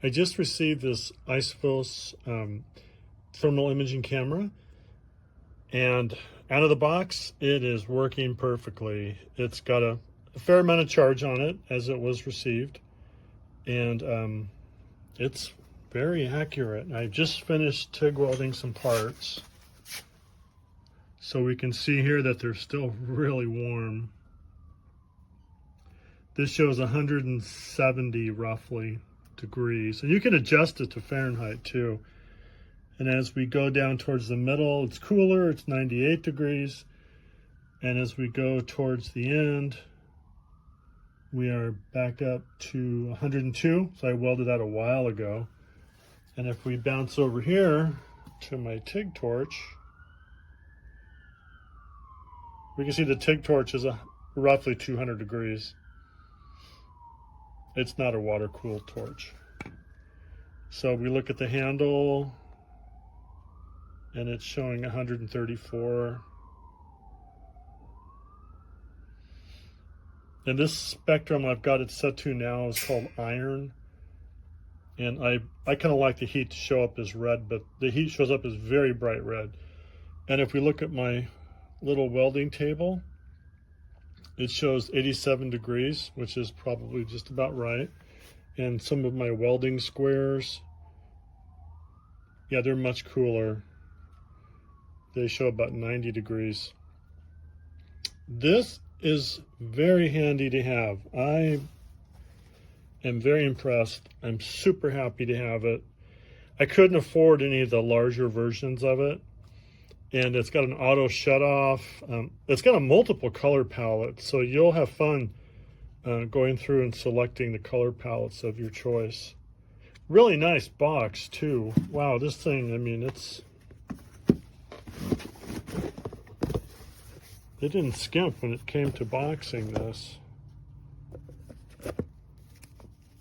I just received this Aicevoos thermal imaging camera, and out of the box, it is working perfectly. It's got a fair amount of charge on it as it was received, and it's very accurate. I just finished TIG welding some parts, so we can see here that they're still really warm. This shows 170 roughly degrees, and you can adjust it to Fahrenheit too. And as we go down towards the middle, it's cooler, it's 98 degrees. And as we go towards the end, we are back up to 102. So I welded that a while ago. And if we bounce over here to my TIG torch, we can see the TIG torch is roughly 200 degrees. It's not a water-cooled torch. So we look at the handle, and it's showing 134. And this spectrum I've got it set to now is called iron. And I kind of like the heat to show up as red, but the heat shows up as very bright red. And if we look at my little welding table, it shows 87 degrees, which is probably just about right. And some of my welding squares, yeah, they're much cooler. They show about 90 degrees. This is very handy to have. I am very impressed. I'm super happy to have it. I couldn't afford any of the larger versions of it. And it's got an auto shut off. It's got a multiple color palette, so you'll have fun going through and selecting the color palettes of your choice. Really nice box too. Wow, this thing, I mean, it didn't skimp when it came to boxing this.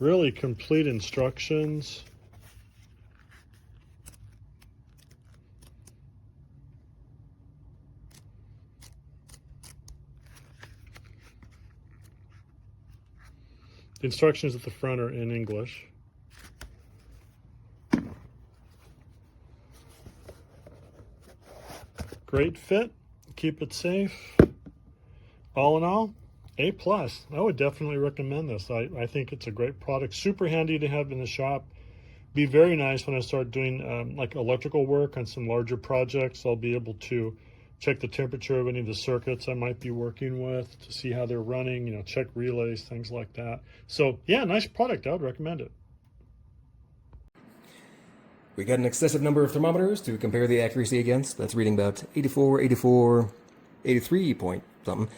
Really complete instructions. The instructions at the front are in English. Great fit, keep it safe. All in all, A+. I would definitely recommend this. I think it's a great product, super handy to have in the shop. Be very nice when I start doing like electrical work on some larger projects. I'll be able to check the temperature of any of the circuits I might be working with to see how they're running, you know, check relays, things like that. So yeah, nice product. I would recommend it. We got an excessive number of thermometers to compare the accuracy against. That's reading about 84, 84, 83 point something.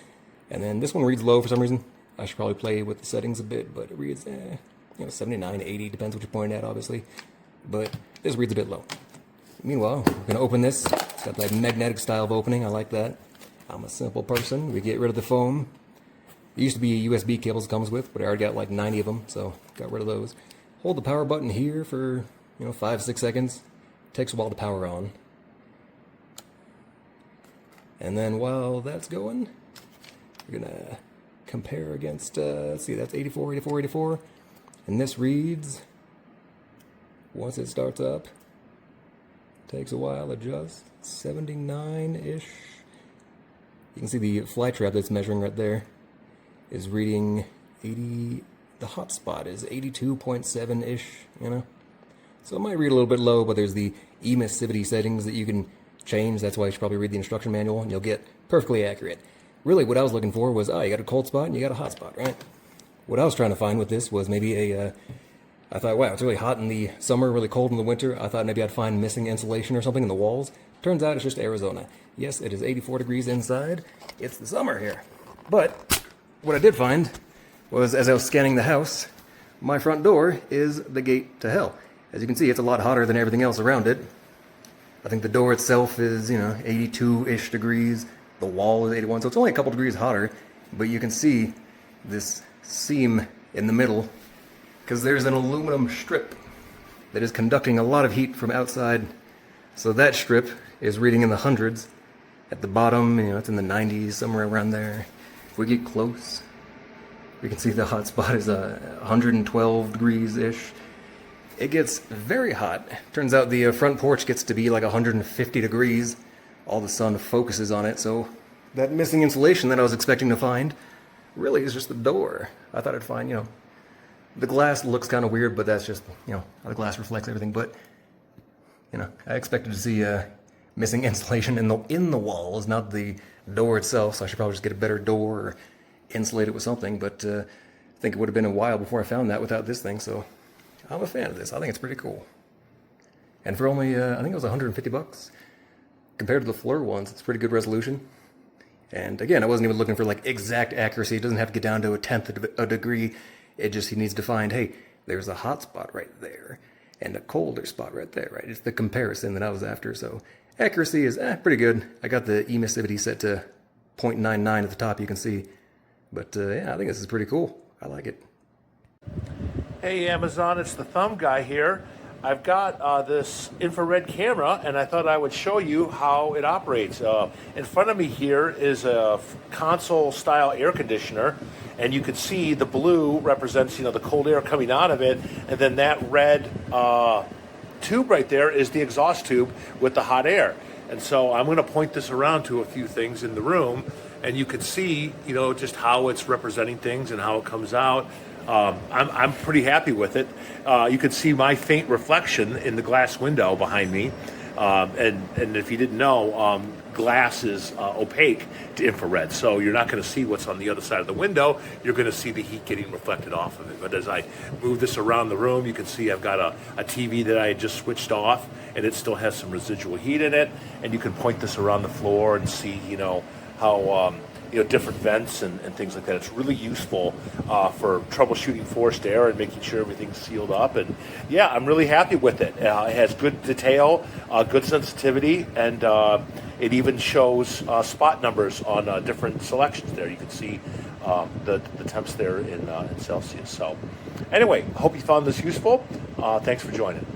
And then this one reads low for some reason. I should probably play with the settings a bit, but it reads, 79, 80, depends what you're pointing at, obviously. But this reads a bit low. Meanwhile, we're going to open this. It's got that magnetic style of opening. I like that. I'm a simple person. We get rid of the foam. It used to be USB cables it comes with, but I already got like 90 of them, so got rid of those. Hold the power button here for, 5-6 seconds. Takes a while to power on. And then while that's going, we're going to compare against, let's see, that's 84, 84, 84. And this reads, once it starts up, takes a while, adjust, 79-ish. You can see the fly trap that's measuring right there is reading 80, the hot spot is 82.7-ish, So it might read a little bit low, but there's the emissivity settings that you can change. That's why you should probably read the instruction manual, and you'll get perfectly accurate. Really, what I was looking for was, you got a cold spot and you got a hot spot, right? What I was trying to find with this was maybe I thought, wow, it's really hot in the summer, really cold in the winter. I thought maybe I'd find missing insulation or something in the walls. Turns out it's just Arizona. Yes, it is 84 degrees inside. It's the summer here. But what I did find was, as I was scanning the house, my front door is the gate to hell. As you can see, it's a lot hotter than everything else around it. I think the door itself is, 82-ish degrees. The wall is 81, so it's only a couple degrees hotter. But you can see this seam in the middle, because there's an aluminum strip that is conducting a lot of heat from outside. So that strip is reading in the hundreds. At the bottom, it's in the 90s, somewhere around there. If we get close, we can see the hot spot is 112 degrees-ish. it gets very hot. Turns out the front porch gets to be like 150 degrees. All the sun focuses on it, so that missing insulation that I was expecting to find really is just the door. I thought I'd find, the glass looks kind of weird, but that's just, how the glass reflects everything. But, I expected to see missing insulation in the walls, not the door itself, so I should probably just get a better door or insulate it with something. But I think it would have been a while before I found that without this thing, so I'm a fan of this. I think it's pretty cool. And for only, I think it was 150 bucks. Compared to the floor ones, it's pretty good resolution. And again, I wasn't even looking for like exact accuracy. It doesn't have to get down to a tenth of a degree. It just, he needs to find, hey, there's a hot spot right there and a colder spot right there, right? It's the comparison that I was after. So accuracy is pretty good. I got the emissivity set to 0.99 at the top, you can see. But yeah, I think this is pretty cool. I like it. Hey Amazon, it's the Thumb Guy here. I've got this infrared camera and I thought I would show you how it operates. In front of me here is a console style air conditioner, and you can see the blue represents the cold air coming out of it, and then that red tube right there is the exhaust tube with the hot air. And so I'm going to point this around to a few things in the room, and you can see just how it's representing things and how it comes out. I'm pretty happy with it. You can see my faint reflection in the glass window behind me. And if you didn't know, glass is opaque to infrared, so you're not going to see what's on the other side of the window. You're going to see the heat getting reflected off of it. But as I move this around the room, you can see I've got a TV that I had just switched off, and it still has some residual heat in it. And you can point this around the floor and see, how different vents and things like that. It's really useful for troubleshooting forced air and making sure everything's sealed up. And yeah, I'm really happy with it. It has good detail, good sensitivity, and it even shows spot numbers on different selections there. You can see the temps there in Celsius. So anyway, I hope you found this useful. Thanks for joining.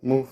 Move.